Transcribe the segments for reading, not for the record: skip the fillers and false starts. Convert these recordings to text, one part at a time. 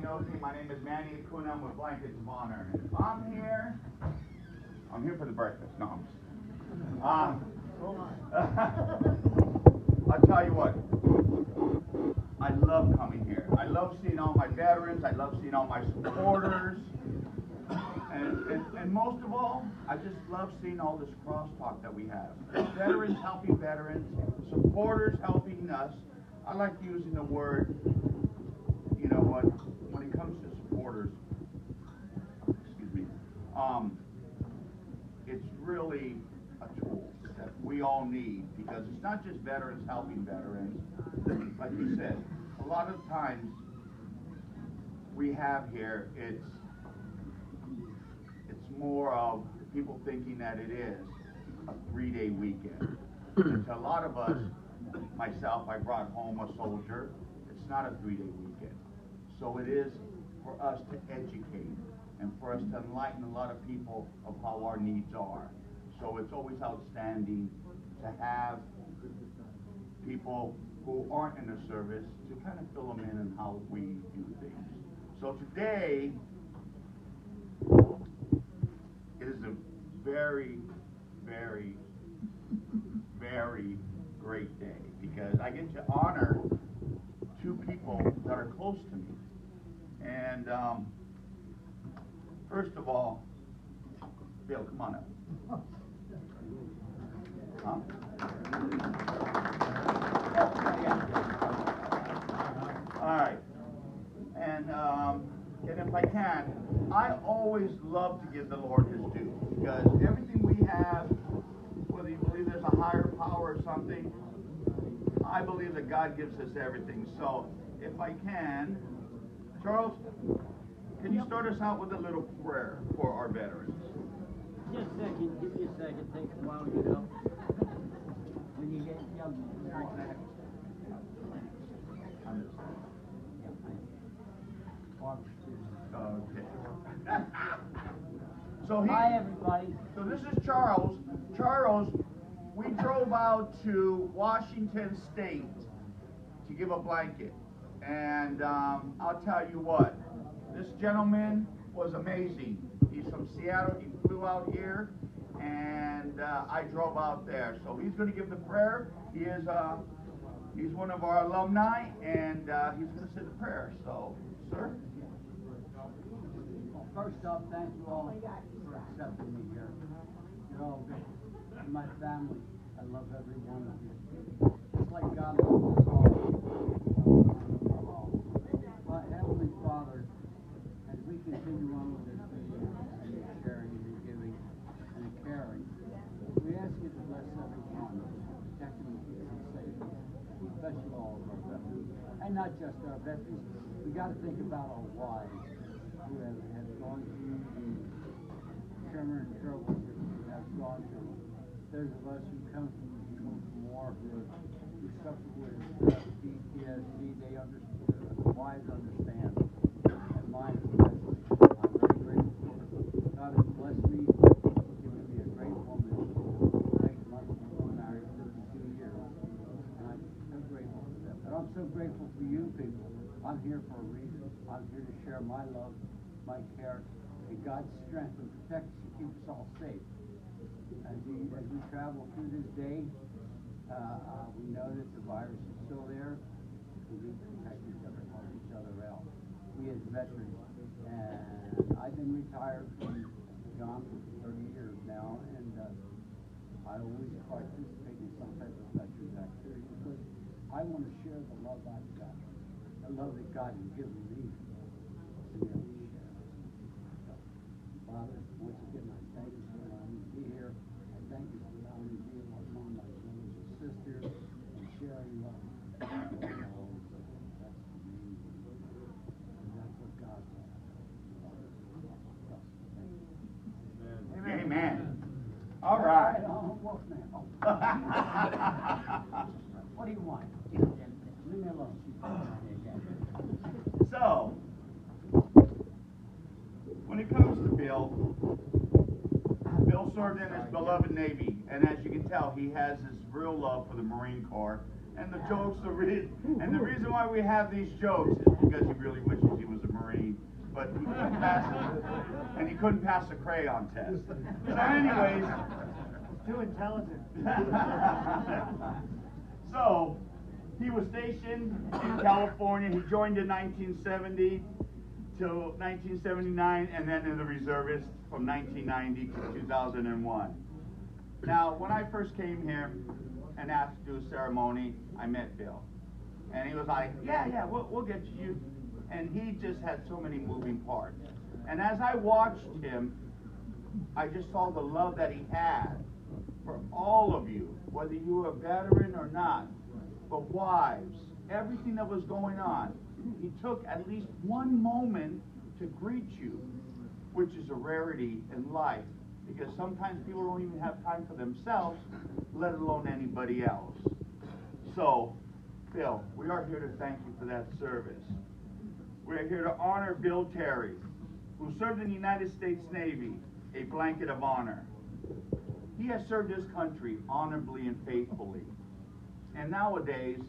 knows me, my name is MaryAnn. I'm with Blankets of Honor. I'm here for the breakfast. No, I'll tell you what, I love coming here. I love seeing all my veterans. I love seeing all my supporters. And most of all, I just love seeing all this crosstalk that we have. Veterans helping veterans, supporters helping us. I like using the word, you know what, when it comes to supporters, excuse me, it's really a tool that we all need, because it's not just veterans helping veterans. Like you said, a lot of times we have here, it's more of people thinking that it is a 3-day weekend. And to a lot of us, myself, I brought home a soldier. It's not a 3-day weekend. So it is for us to educate and for us to enlighten a lot of people of how our needs are. So it's always outstanding to have people who aren't in the service to kind of fill them in on how we do things. So today, it is a very, very, very great day, because I get to honor 2 people that are close to me. And first of all, Bill, come on up. Huh? All right. And if I can, I always love to give the Lord His due, because everything we have, whether you believe there's a higher power or something, I believe that God gives us everything. So, if I can, Charles, can you start us out with a little prayer for our veterans? Just a second, give me a second, takes a while to get up. When you get young, Okay. Hi, everybody. So this is Charles. Charles, we drove out to Washington State to give a blanket. And I'll tell you what, this gentleman was amazing. He's from Seattle. He flew out here, and I drove out there. So he's going to give the prayer. He's one of our alumni, and he's going to say the prayer. So, sir. Well, first off, thank you all for accepting me here. You're all good. And my family, I love every one of you. Just like God loves us all. My Heavenly Father, as we continue on with this video and the sharing and the giving and the caring, we ask you to bless everyone, protect them and keep them safe, especially all of our veterans. And not just our veterans, we got to think about our wives who have gone through the tremor and trouble that we have gone through. Those of us who come from war, who suffer with PTSD, they understand, the wives understand. And mine especially. I'm very grateful for God has blessed me, given me a great woman. Next month we're married 52 years. And I'm so grateful for that. But I'm so grateful for you people. I'm here for a reason. I'm here to share my love, my care, and God's strength and protect us and keep us all safe. As we travel through this day, we know that the virus is still there. We need to protect each other, help each other out. We as veterans, and I've been retired from John for 30 years now, and I always participate in some type of veterans activity because I want to share the love I've got, the love that God has given me to be able to share. So, Father, once again, I thank you for allowing me to be here. I thank you for allowing me to be among my brothers and sisters and sharing love. That's the main thing. And that's what God wants. Amen. All right. What do you want? Leave me alone. So, when it comes to Bill served in his beloved Navy, and as you can tell, he has his real love for the Marine Corps. And the jokes are and the reason why we have these jokes is because he really wishes he was a Marine. and he couldn't pass a crayon test. So anyways, Too intelligent. so he was stationed in California. He joined in 1970 till 1979, and then in the reservists from 1990 to 2001. Now, when I first came here and asked to do a ceremony, I met Bill. And he was like, yeah, we'll get you. And he just had so many moving parts. And as I watched him, I just saw the love that he had for all of you, whether you were a veteran or not, but wives, everything that was going on. He took at least one moment to greet you, which is a rarity in life, because sometimes people don't even have time for themselves, let alone anybody else. So, Bill, we are here to thank you for that service. We are here to honor Bill Terry, who served in the United States Navy, a blanket of honor. He has served his country honorably and faithfully. And nowadays,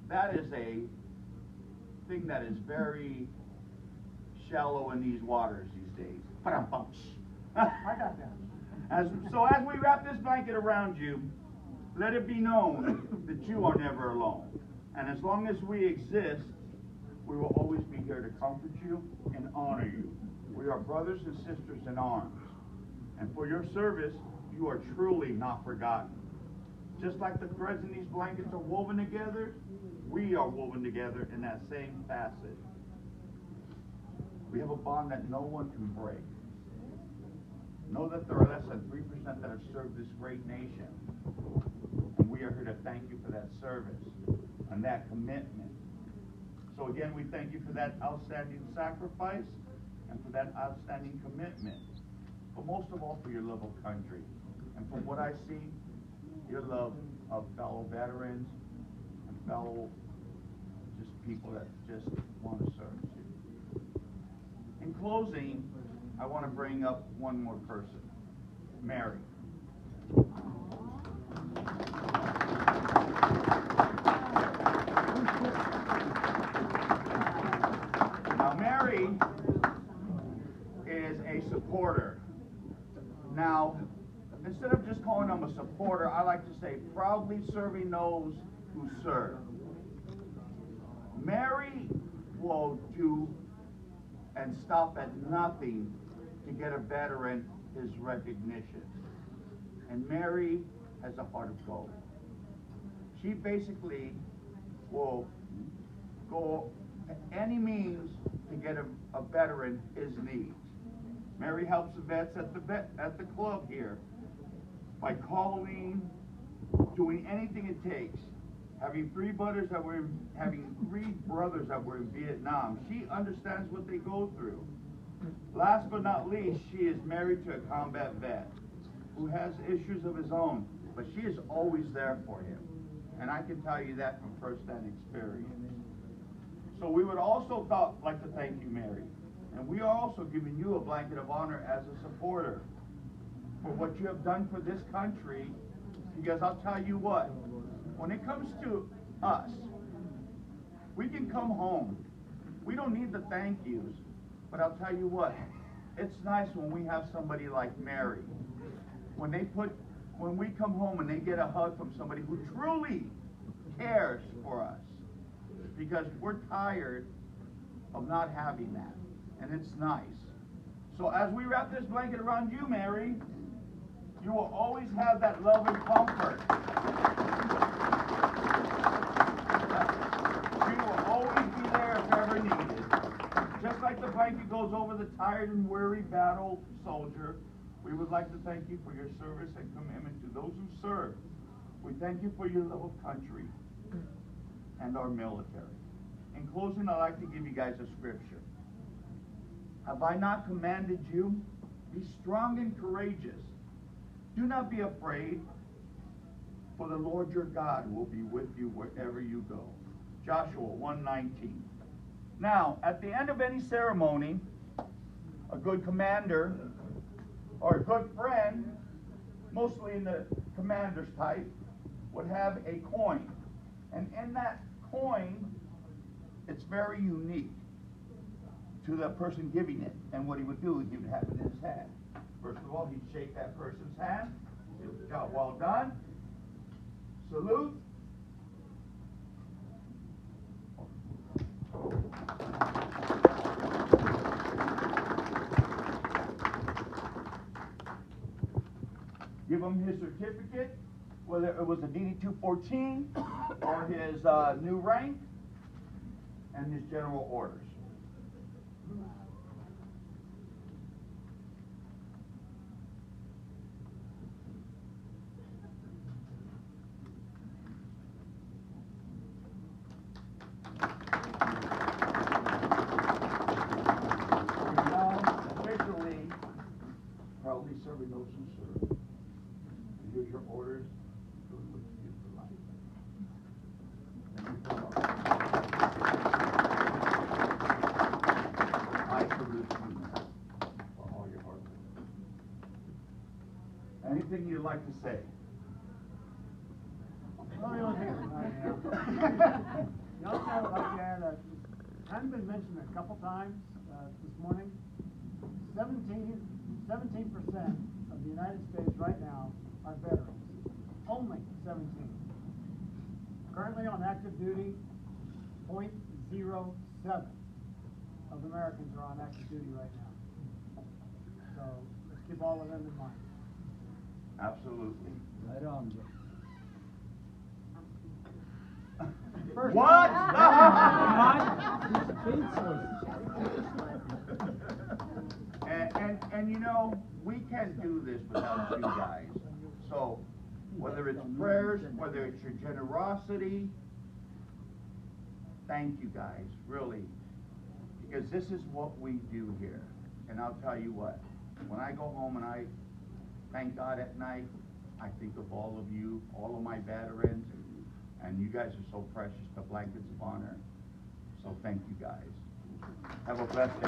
that is a thing that is very shallow in these waters these days. I got that. So as we wrap this blanket around you, let it be known that you are never alone. And as long as we exist, we will always be here to comfort you and honor you. We are brothers and sisters in arms. And for your service, you are truly not forgotten. Just like the threads in these blankets are woven together, we are woven together in that same facet. We have a bond that no one can break. Know that there are less than 3% that have served this great nation. And we are here to thank you for that service and that commitment. So again, we thank you for that outstanding sacrifice and for that outstanding commitment. But most of all, for your love of country. And from what I see, your love of fellow veterans and fellow just people that just want to serve you. In closing, I want to bring up one more person, Mary. Now, Mary is a supporter. Now, instead of just calling them a supporter, I like to say proudly serving those who serve. Mary will do and stop at nothing to get a veteran his recognition. And Mary has a heart of gold. She basically will go any means to get a veteran his needs. Mary helps the vets at the club here by calling, doing anything it takes. Having three brothers that were in Vietnam. She understands what they go through. Last but not least, she is married to a combat vet who has issues of his own, but she is always there for him. And I can tell you that from first-hand experience. So we would also like to thank you, Mary. And we are also giving you a blanket of honor as a supporter for what you have done for this country. Because I'll tell you what, when it comes to us, we can come home. We don't need the thank yous. But I'll tell you what, it's nice when we have somebody like Mary. When we come home and they get a hug from somebody who truly cares for us. Because we're tired of not having that. And it's nice. So as we wrap this blanket around you, Mary, you will always have that love and comfort. She will always be there if ever needed. Just like the blanket goes over the tired and weary battle soldier, we would like to thank you for your service and commitment to those who serve. We thank you for your love of country and our military. In closing, I'd like to give you guys a scripture. Have I not commanded you? Be strong and courageous. Do not be afraid, for the Lord your God will be with you wherever you go. Joshua 1:19. Now, at the end of any ceremony, a good commander or a good friend, mostly in the commander's type, would have a coin. And in that coin, it's very unique. to the person giving it. And what he would do is he would have it in his hand. First of all, he'd shake that person's hand. Job well done. Salute. Give him his certificate, whether it was a DD 214 or his new rank and his general orders. Proudly serving those who serve. And here's your orders. Doing what you do for life. I salute you for all your hard work. Anything you'd like to say? Well, the only thing the only thing I would like to add, hadn't been mentioned a couple times this morning. 17% of the United States right now are veterans. Only 17. Currently on active duty, 0.07 of Americans are on active duty right now. So let's keep all of them in mind. Absolutely. Right on, Joe. What? And you know, we can't do this without you guys. So, whether it's prayers, whether it's your generosity, thank you guys, really. Because this is what we do here. And I'll tell you what, when I go home and I thank God at night, I think of all of you, all of my veterans, and you guys are so precious, the blankets of honor. So thank you guys. Have a blessed day.